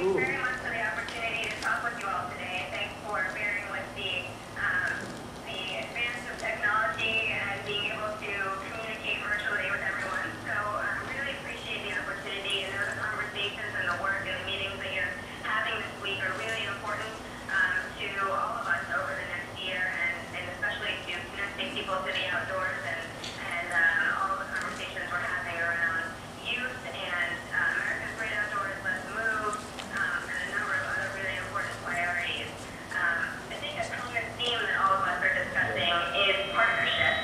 Thanks very much for the opportunity to talk with you all today. Thanks for bearing with the advance of technology and being able to communicate virtually with everyone. So really appreciate the opportunity, and the conversations and the work and the meetings that you're having this week are really important to all of us over the next year, and especially to connecting people to the outdoors and all of the conversations we're having around youth and America's Great Outdoors, Let's Move, and a number of other really important priorities. I think a common theme that all of us are discussing is partnership,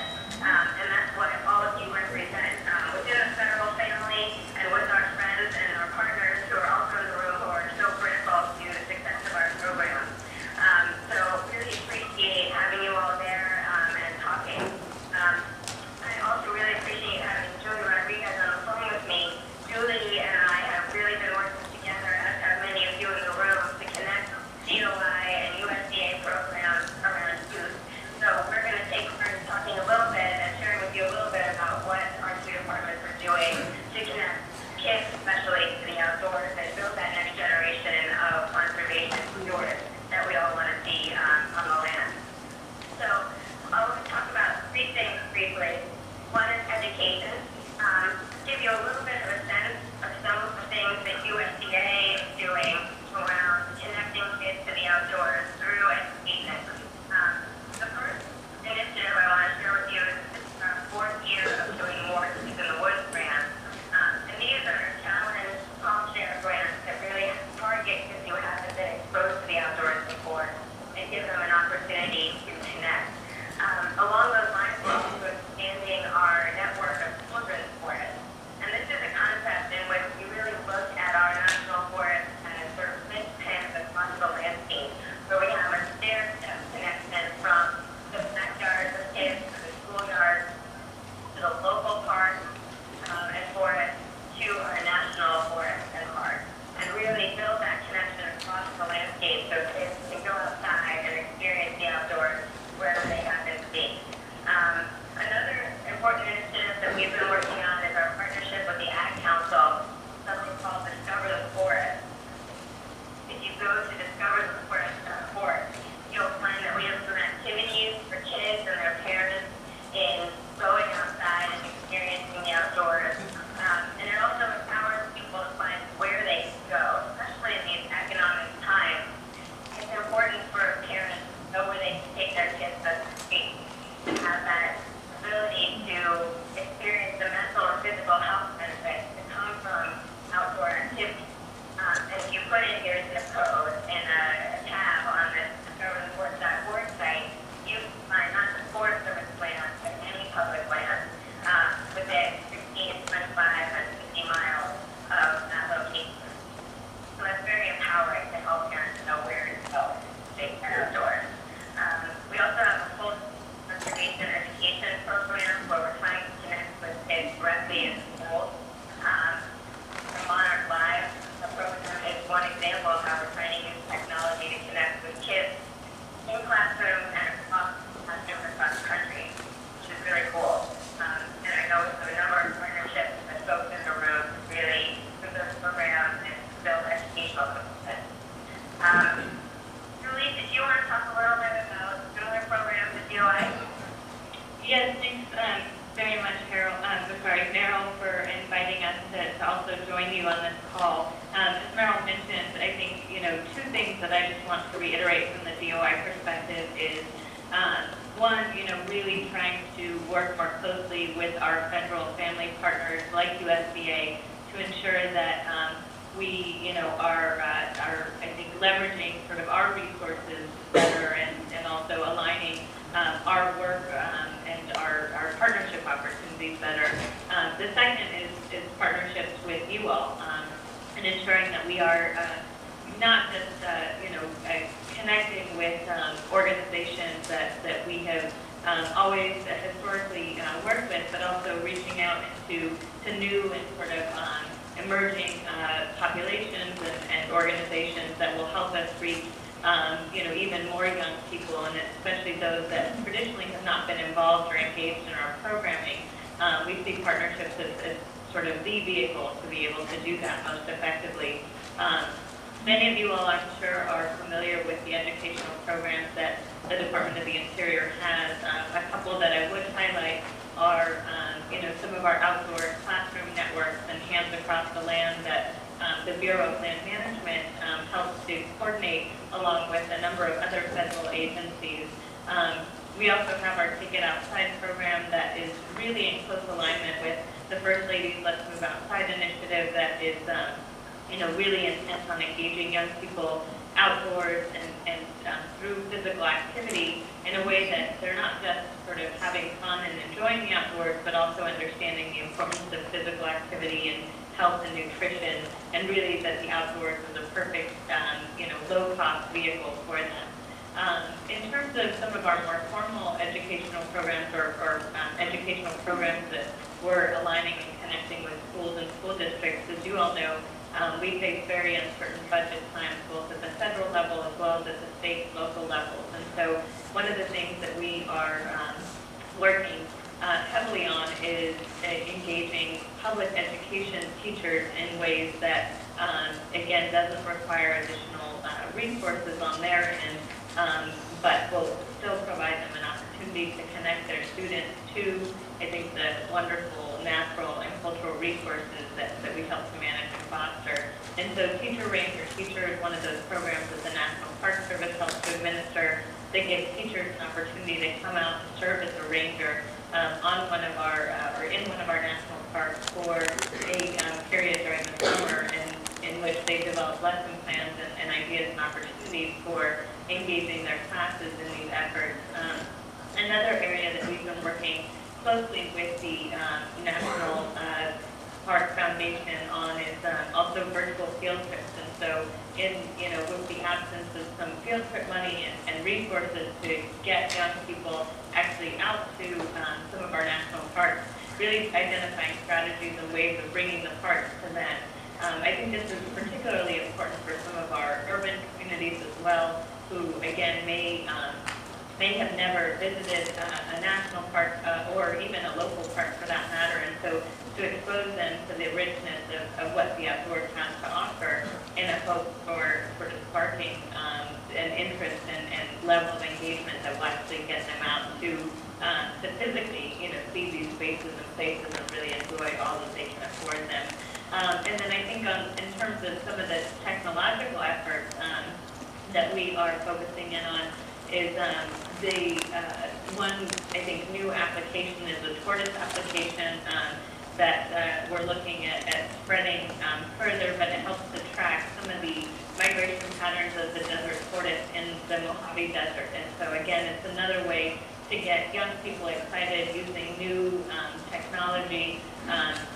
and that's what all of you represent within the federal family and with our friends and our partners who are also in the room who are so critical to the success of our program. So really appreciate having you all there and talking. I also really appreciate having Julie Rodriguez on the phone with me. Julie and I have really been working together, as have many of you in the room, to connect DOI and USDA programs around youth. So we're going to take turns talking a little bit and sharing with you a little bit about what our two departments are doing to connect kids, especially to the outdoors, and build that next generation of conservation stewards that we all want to see on the land. So I'll talk about three things briefly. One is education. Give you a little bit of a sense of some of the things that USDA is doing around connecting kids to the outdoors through education. The first initiative I want to share with you is our fourth year of doing More Kids in the Woods grant. And these are challenge palm share grants that really target kids who haven't been exposed to the outdoors before and give them an opportunity to connect. Along those lines, we're also expanding our network of children's forests. And this is a concept in which we really look at our national forests as sort of midpans across the landscape, where we have a stair-step connection from the backyards of kids to the schoolyards, to the local parks and forests, to our national forests and parks, and really build that connection across the landscape so kids can go outside and experience the outdoors wherever they happen to be. Another important initiative that we've been working on is our partnership with the Ag Council, something called Discover the Forest. If you go to discovertheforest.org, you'll find that we have some activities for kids and their parents in going outside and experiencing the outdoors. And it also empowers people to find where they can go, especially in these economic times. It's important for parents to know where they can take their kids to skate and have that ability to experience the mental and physical health benefits that come from outdoor activities. And if you put in your zip code in a tab on this discovertheforest.org site, you can find not just Forest Service land, but any public land within 15, 25, and 50 miles of that location. So that's very empowering to help parents know where to go to take their outdoors. We also have a full conservation education program where we're trying to connect with kids directly in schools. The Monarch Live program is one example of how we're trying to use technology to connect with kids in classrooms and across classrooms across the country, which is really cool. And I know we have a number of partnerships with folks in the room to really move those programs and build educational components. Julie, did you want to talk a little bit about similar programs at DOI? Yes, thanks very much, Meryl, for inviting us to also join you on this call. As Meryl mentioned, I think, two things that I just want to reiterate from the DOI perspective is, one, really trying to work more closely with our federal family partners like USDA to ensure that we, are I think, leveraging sort of our resources better and also aligning our work and our partnership opportunities better. The second is partnerships with you all and ensuring that we are not just, connecting with organizations that we have always historically worked with, but also reaching out to new and sort of emerging populations and organizations that will help us reach even more young people, and especially those that traditionally have not been involved or engaged in our programming. We see partnerships as sort of the vehicle to be able to do that most effectively. Many of you all, I'm sure, are familiar with the educational programs that the Department of the Interior has. A couple that I would highlight are, some of our outdoor classroom networks and Hands Across the Land that the Bureau of Land Management helps to coordinate along with a number of other federal agencies. We also have our Take It Outside program that is really in close alignment with the First Lady's Let's Move Outside initiative that is really intent on engaging young people outdoors and through physical activity in a way that they're not just sort of having fun and enjoying the outdoors, but also understanding the importance of physical activity and health and nutrition, and really that the outdoors is a perfect, low-cost vehicle for them. In terms of some of our more formal educational programs or educational programs that we're aligning and connecting with schools and school districts, as you all know, we face very uncertain budget times, both at the federal level as well as at the state and local levels. And so one of the things that we are working heavily on is engaging public education teachers in ways that, again, doesn't require additional resources on their end, but will still provide them an opportunity to connect their students to, I think, the wonderful natural and cultural resources that we help to manage and foster. And so Teacher Range or Teacher is one of those programs that the National Park Service helps to administer that gives teachers an opportunity to come out and serve as a ranger on one of our, or in one of our national parks for a period during the summer in which they develop lesson plans and ideas and opportunities for engaging their classes in these efforts. Another area that we've been working closely with the National Park Foundation on is also virtual field trips. And so with the absence of some field trip money and resources to get young people actually out to some of our national parks, really identifying strategies and ways of bringing the parks to them. I think this is particularly important for some of our urban communities as well, who again may have never visited a national park or even a local park for that matter, and so to expose them to the richness of what the outdoors has to offer in a hope for sort of sparking an interest and level of engagement that will actually get them out to physically see these spaces and places and really enjoy all that they can afford them. And then I think in terms of some of the technological efforts that we are focusing in on is the one, I think, new application is the tortoise application that we're looking at spreading further, but it helps to track some of the migration patterns of the desert tortoise in the Mojave Desert. And so again, it's another way to get young people excited using new technology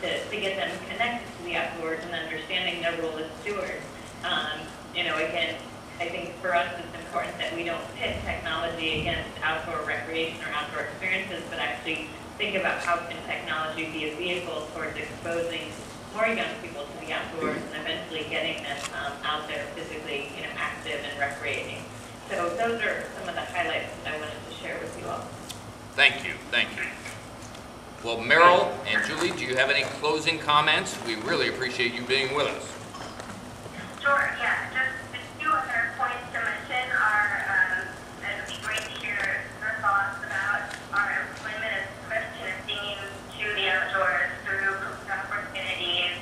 to get them connected to the outdoors and understanding their role as stewards. Again, I think for us it's important that we don't pit technology against outdoor recreation or outdoor experiences, but actually think about how can technology be a vehicle towards exposing more young people to the outdoors and eventually getting them out there physically active and recreating. So those are some of the highlights that I wanted to share with you all. Thank you. Thank you. Well, Meryl and Julie, do you have any closing comments? We really appreciate you being with us. Sure, yeah. Just a few other points to mention are, it would be great to hear your thoughts about our employment as Christian being to the outdoors through opportunities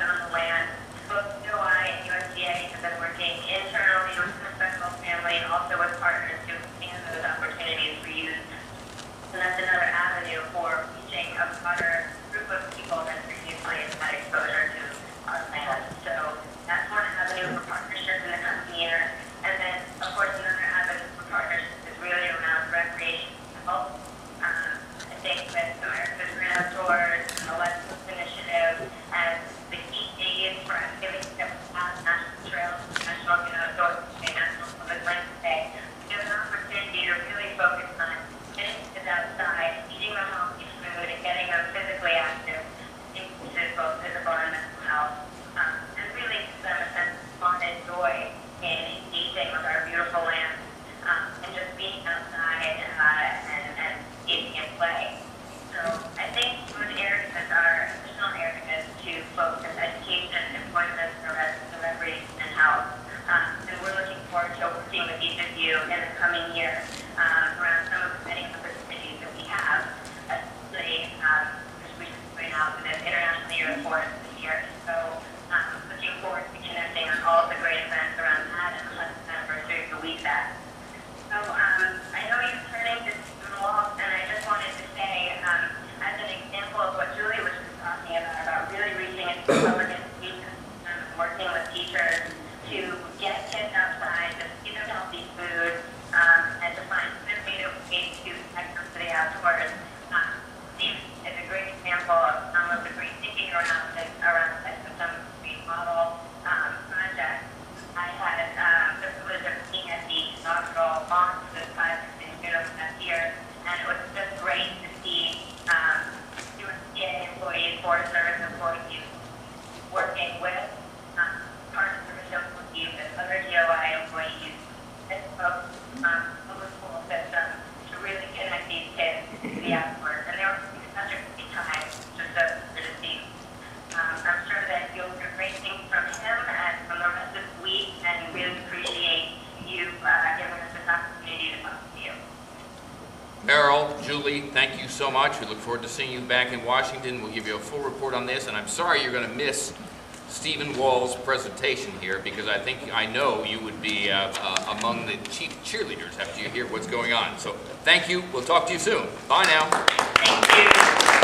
on the land. Both UI and USDA have been working internally with the federal family and also with partners to expand those opportunities for youth. And that's another avenue for reaching a broader group of people than previously had exposure to our land. So that's one avenue for partnerships in the coming year. And then, of course, another avenue for partnerships is really around recreation and health. I think with America's Green Outdoors and the Let's Move initiative and the key days for activities that we have National Trails, National Green Outdoors, and National Public Land Day, we have an opportunity to really focus on getting kids outside, eating them healthy food, and getting them physically active, inclusive both physical and mental health, and really give them a sense of fun and joy in engaging with our beautiful land, and just being outside and engaging in play. So Meryl, Julie, thank you so much. We look forward to seeing you back in Washington. We'll give you a full report on this, and I'm sorry you're going to miss Stephen Wall's presentation here, because I know you would be among the chief cheerleaders after you hear what's going on. So thank you. We'll talk to you soon. Bye now. Thank you.